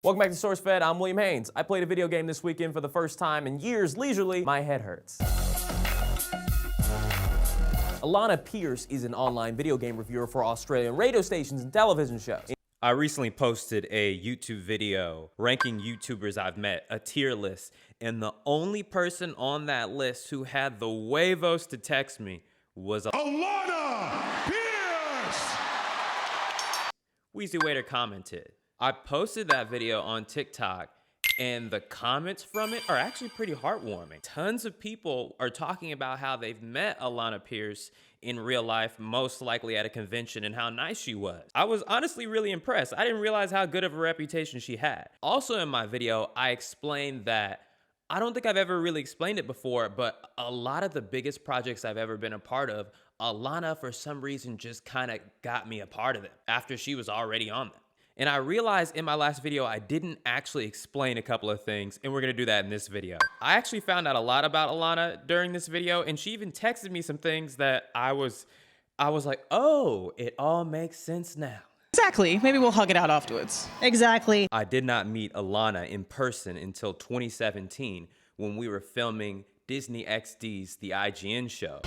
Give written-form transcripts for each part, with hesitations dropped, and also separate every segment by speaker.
Speaker 1: Welcome back to SourceFed. I'm William Haynes. I played a video game this weekend for the first time in years, leisurely. My head hurts. Alanah Pearce is an online video game reviewer for Australian radio stations and television shows.
Speaker 2: I recently posted a YouTube video ranking YouTubers I've met, a tier list, and the only person on that list who had the huevos to text me was
Speaker 3: Alanah Pearce!
Speaker 2: Wheezy Waiter commented. I posted that video on TikTok, and the comments from it are actually pretty heartwarming. Tons of people are talking about how they've met Alanah Pearce in real life, most likely at a convention, and how nice she was. I was honestly really impressed. I didn't realize how good of a reputation she had. Also in my video, I explained that I don't think I've ever really explained it before, but a lot of the biggest projects I've ever been a part of, Alanah for some reason just kind of got me a part of them after she was already on them. And I realized in my last video, I didn't actually explain a couple of things, and we're gonna do that in this video. I actually found out a lot about Alanah during this video, and she even texted me some things that I was like, oh, it all makes sense now.
Speaker 4: Exactly. Maybe we'll hug it out afterwards.
Speaker 5: Exactly.
Speaker 2: I did not meet Alanah in person until 2017 when we were filming Disney XD's The IGN Show.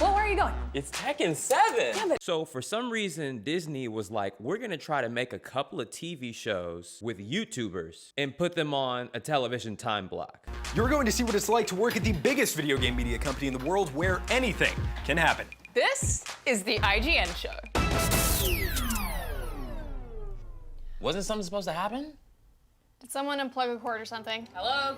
Speaker 6: Well, where are you going?
Speaker 2: It's Tekken 7! So for some reason, Disney was like, we're gonna try to make a couple of TV shows with YouTubers and put them on a television time block.
Speaker 7: You're going to see what it's like to work at the biggest video game media company in the world where anything can happen.
Speaker 6: This is the IGN show.
Speaker 8: Wasn't something supposed to happen?
Speaker 6: Did someone unplug a cord or something? Hello?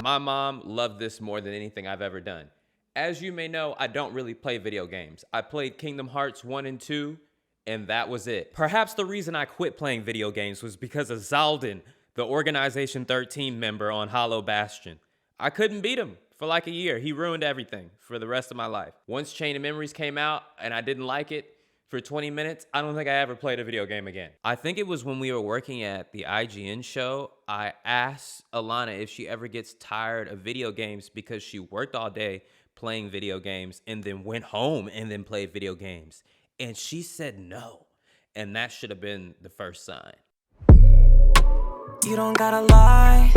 Speaker 2: My mom loved this more than anything I've ever done. As you may know, I don't really play video games. I played Kingdom Hearts 1 and 2, and that was it. Perhaps the reason I quit playing video games was because of Zaldin, the Organization 13 member on Hollow Bastion. I couldn't beat him for like a year. He ruined everything for the rest of my life. Once Chain of Memories came out and I didn't like it for 20 minutes, I don't think I ever played a video game again. I think it was when we were working at the IGN show, I asked Alanah if she ever gets tired of video games because she worked all day playing video games and then went home and then played video games. And she said no. And that should have been the first sign.
Speaker 9: You don't gotta lie.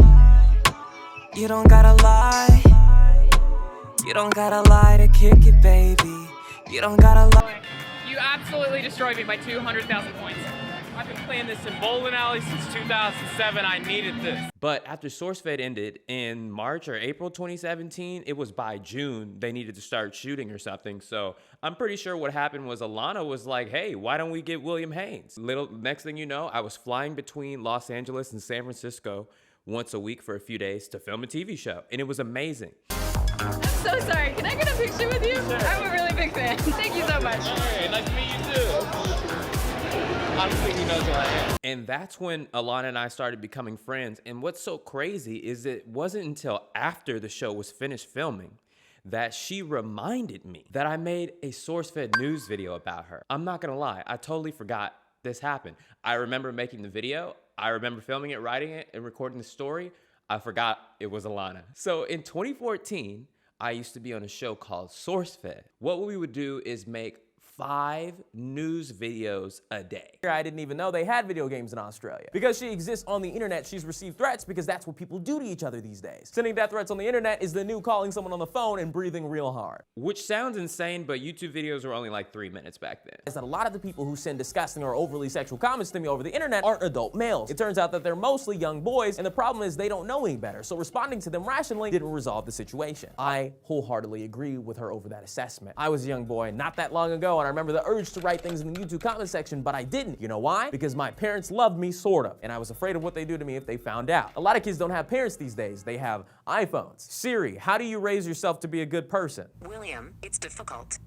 Speaker 9: You don't gotta lie. You don't gotta lie to kick it, baby. You don't gotta lie.
Speaker 10: You absolutely destroyed me by 200,000 points. I've been playing this in bowling alley since 2007. I needed this.
Speaker 2: But after SourceFed ended in March or April 2017, it was by June they needed to start shooting or something. So I'm pretty sure what happened was Alanah was like, hey, why don't we get William Haynes? Next thing you know, I was flying between Los Angeles and San Francisco once a week for a few days to film a TV show. And it was amazing.
Speaker 6: I'm so sorry. Can I get a picture with you? Sure. I'm a really big fan. Thank you so much.
Speaker 10: Hey, nice to meet you too. I don't think he knows who I am.
Speaker 2: And that's when Alanah and I started becoming friends. And what's so crazy is it wasn't until after the show was finished filming that she reminded me that I made a SourceFed news video about her. I'm not gonna lie, I totally forgot this happened. I remember making the video, I remember filming it, writing it, and recording the story. I forgot it was Alanah. So in 2014, I used to be on a show called SourceFed. What we would do is make 5 news videos a day.
Speaker 1: I didn't even know they had video games in Australia. Because she exists on the internet, she's received threats because that's what people do to each other these days. Sending death threats on the internet is the new calling someone on the phone and breathing real hard.
Speaker 2: Which sounds insane, but YouTube videos were only like 3 minutes back then.
Speaker 1: Is that a lot of the people who send disgusting or overly sexual comments to me over the internet aren't adult males. It turns out that they're mostly young boys, and the problem is they don't know any better, so responding to them rationally didn't resolve the situation. I wholeheartedly agree with her over that assessment. I was a young boy not that long ago, and I remember the urge to write things in the YouTube comment section, but I didn't. You know why? Because my parents loved me, sort of, and I was afraid of what they do to me if they found out. A lot of kids don't have parents these days. They have iPhones. Siri, how do you raise yourself to be a good person?
Speaker 5: William, it's difficult.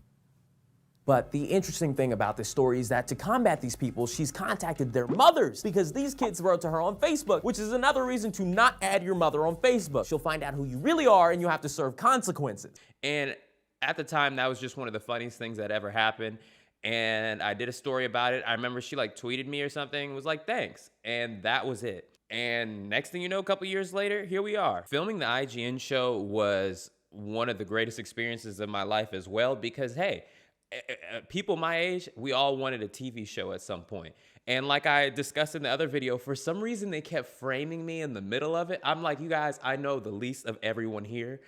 Speaker 1: But the interesting thing about this story is that to combat these people, she's contacted their mothers because these kids wrote to her on Facebook, which is another reason to not add your mother on Facebook. She'll find out who you really are and you have to serve consequences.
Speaker 2: And at the time, that was just one of the funniest things that ever happened. And I did a story about it. I remember she like tweeted me or something, was like, thanks. And that was it. And next thing you know, a couple years later, here we are. Filming the IGN show was one of the greatest experiences of my life as well, because hey, people my age, we all wanted a TV show at some point. And like I discussed in the other video, for some reason they kept framing me in the middle of it. I'm like, you guys, I know the least of everyone here.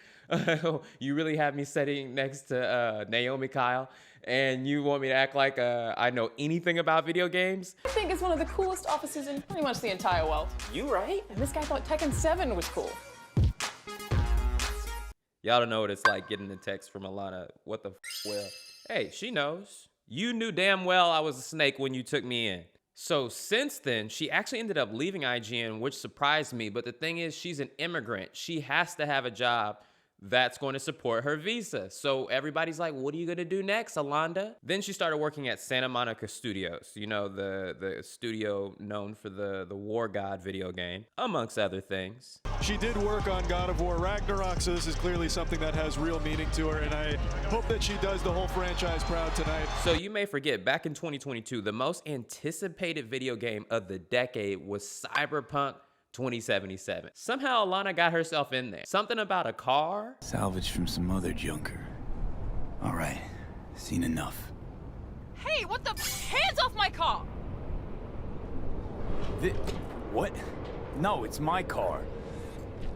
Speaker 2: You really have me sitting next to Naomi Kyle, and you want me to act like I know anything about video games?
Speaker 6: I think it's one of the coolest offices in pretty much the entire world.
Speaker 2: You right?
Speaker 6: And this guy thought Tekken 7 was cool.
Speaker 2: Y'all don't know what it's like getting a text from Alanah. What the well? Hey, she knows. You knew damn well I was a snake when you took me in. So since then, she actually ended up leaving IGN, which surprised me. But the thing is, she's an immigrant. She has to have a job that's going to support her visa. So everybody's like, what are you gonna do next, Alanah? Then she started working at Santa Monica Studios, you know, the studio known for the War God video game, amongst other things.
Speaker 3: She did work on God of War Ragnarok, so this is clearly something that has real meaning to her, and I hope that she does the whole franchise proud tonight.
Speaker 2: So you may forget, back in 2022, the most anticipated video game of the decade was Cyberpunk 2077. Somehow Alanah got herself in there. Something about a car.
Speaker 8: Salvaged from some other junker. All right, seen enough.
Speaker 6: Hey, what the? Hands off my car!
Speaker 8: What? No, it's my car.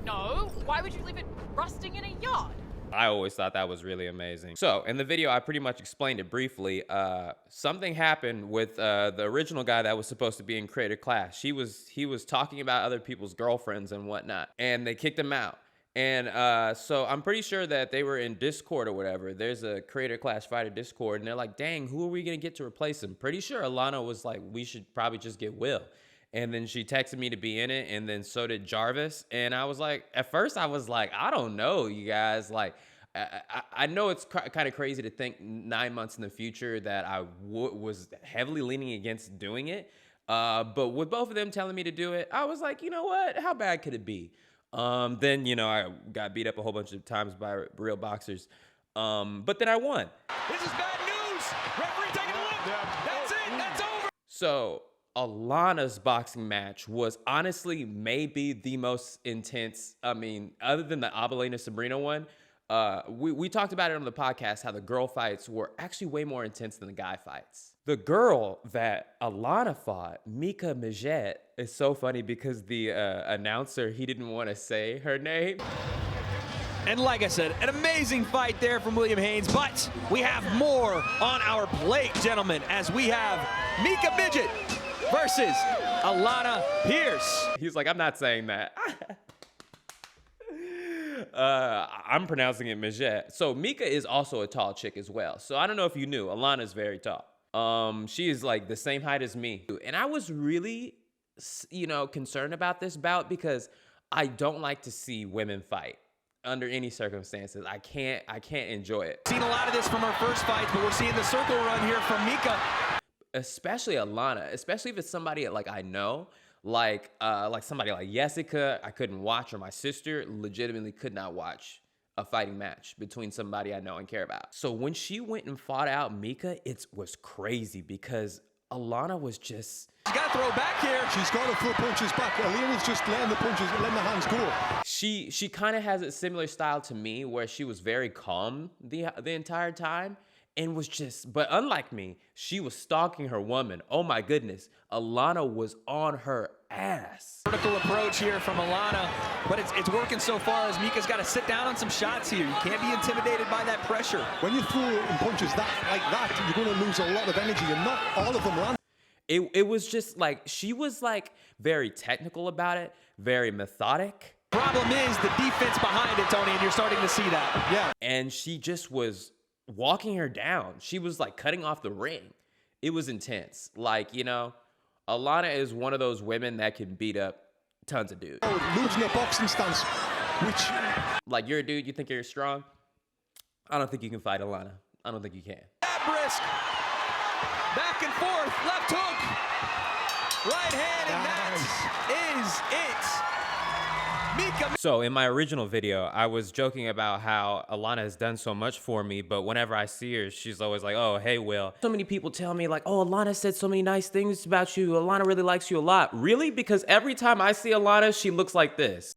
Speaker 6: No, why would you leave it rusting in a yard?
Speaker 2: I always thought that was really amazing. So in the video, I pretty much explained it briefly. Something happened with the original guy that was supposed to be in creator class. He was talking about other people's girlfriends and whatnot, and they kicked him out. And so I'm pretty sure that they were in Discord or whatever. There's a creator class fighter Discord, and they're like, dang, who are we gonna get to replace him? Pretty sure Alanah was like, we should probably just get Will. And then she texted me to be in it, and then so did Jarvis. And I was like, at first I was like, I don't know, you guys. Like, I know it's kind of crazy to think 9 months in the future that I was heavily leaning against doing it. But with both of them telling me to do it, I was like, you know what? How bad could it be? Then, you know, I got beat up a whole bunch of times by real boxers. But then I won.
Speaker 3: This is bad news! Referee taking a look! That's it! That's over!
Speaker 2: So Alanah's boxing match was honestly maybe the most intense. I mean, other than the Alanah Sabrina one, we talked about it on the podcast, how the girl fights were actually way more intense than the guy fights. The girl that Alanah fought, Mika Majette, is so funny because the announcer, he didn't want to say her name.
Speaker 11: And like I said, an amazing fight there from William Haynes, but we have more on our plate, gentlemen, as we have Mika Midget versus Alanah Pearce.
Speaker 2: He's like, I'm not saying that. I'm pronouncing it Majette. So Mika is also a tall chick as well. So I don't know if you knew, Alanah's very tall. She is like the same height as me. And I was really, you know, concerned about this bout because I don't like to see women fight under any circumstances. I can't enjoy it.
Speaker 11: Seen a lot of this from our first fight, but we're seeing the circle run here from Mika.
Speaker 2: Especially Alanah, especially if it's somebody like I know, like somebody like Jessica, I couldn't watch, or my sister legitimately could not watch a fighting match between somebody I know and care about. So when she went and fought out Mika, it was crazy because Alanah was just...
Speaker 11: She's got to throw back here.
Speaker 3: She's got to throw punches back. Alina's just letting the punches, letting the hands go.
Speaker 2: She kind of has a similar style to me where she was very calm the entire time. And was just, but unlike me, she was stalking her woman. Oh my goodness, Alanah was on her ass.
Speaker 11: Vertical approach here from Alanah, but it's working so far as Mika's got to sit down on some shots here. You can't be intimidated by that pressure.
Speaker 3: When you throw punches like that, you're going to lose a lot of energy, and not all of them land.
Speaker 2: It was just like, she was like very technical about it, very methodic.
Speaker 11: Problem is the defense behind it, Tony, and you're starting to see that.
Speaker 3: Yeah.
Speaker 2: And she just was walking her down. She was like cutting off the ring. It was intense. Like, you know, Alanah is one of those women that can beat up tons of dudes.
Speaker 3: Losing a boxing stance, which...
Speaker 2: Like, you're a dude, you think you're strong? I don't think you can fight Alanah. I don't think you can.
Speaker 11: Brisk. Back and forth, left hook. Right hand, and that is it. Mika.
Speaker 2: So in my original video, I was joking about how Alanah has done so much for me, but whenever I see her, she's always like, oh, hey, Will. So many people tell me like, oh, Alanah said so many nice things about you. Alanah really likes you a lot. Really? Because every time I see Alanah, she looks like this.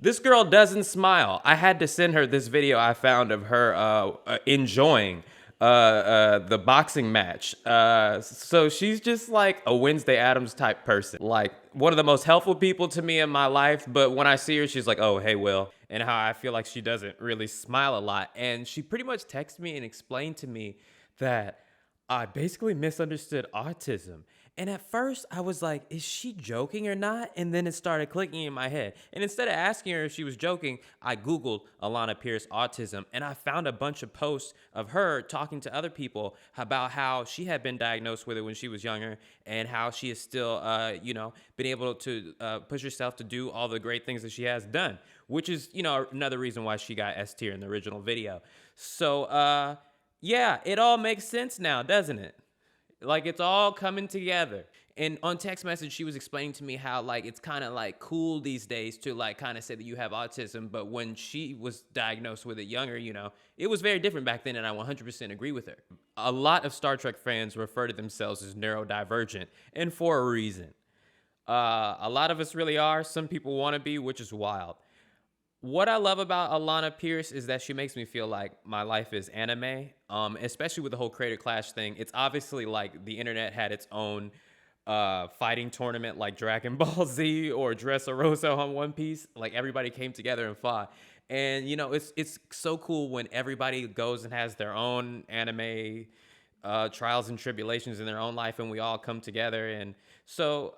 Speaker 2: This girl doesn't smile. I had to send her this video I found of her enjoying the boxing match. So she's just like a Wednesday Addams type person. Like one of the most helpful people to me in my life. But when I see her, she's like, oh, hey, Will. And how I feel like she doesn't really smile a lot. And she pretty much texted me and explained to me that I basically misunderstood autism. And at first I was like, is she joking or not? And then it started clicking in my head. And instead of asking her if she was joking, I Googled Alanah Pearce autism, and I found a bunch of posts of her talking to other people about how she had been diagnosed with it when she was younger, and how she is still, you know, been able to push herself to do all the great things that she has done, which is, you know, another reason why she got S tier in the original video. So, yeah, it all makes sense now, doesn't it? Like, it's all coming together. And on text message, she was explaining to me how, like, it's kind of, like, cool these days to, like, kind of say that you have autism. But when she was diagnosed with it younger, you know, it was very different back then, and I 100% agree with her. A lot of Star Trek fans refer to themselves as neurodivergent, and for a reason. A lot of us really are. Some people want to be, which is wild. What I love about Alanah Pearce is that she makes me feel like my life is anime, especially with the whole Creator Clash thing. It's obviously like the internet had its own fighting tournament like Dragon Ball Z or Dressrosa on One Piece. Like everybody came together and fought. And, you know, it's so cool when everybody goes and has their own anime trials and tribulations in their own life, and we all come together. And so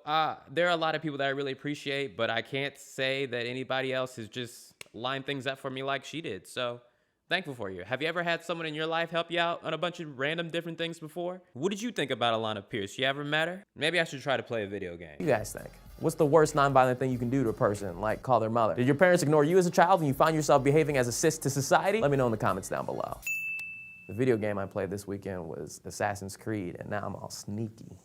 Speaker 2: there are a lot of people that I really appreciate, but I can't say that anybody else has just lined things up for me like she did. So thankful for you. Have you ever had someone in your life help you out on a bunch of random different things before? What did you think about Alanah Pearce? You ever met her? Maybe I should try to play a video game.
Speaker 1: What do you guys think? What's the worst nonviolent thing you can do to a person, like call their mother? Did your parents ignore you as a child and you find yourself behaving as a cis to society? Let me know in the comments down below. The video game I played this weekend was Assassin's Creed, and now I'm all sneaky.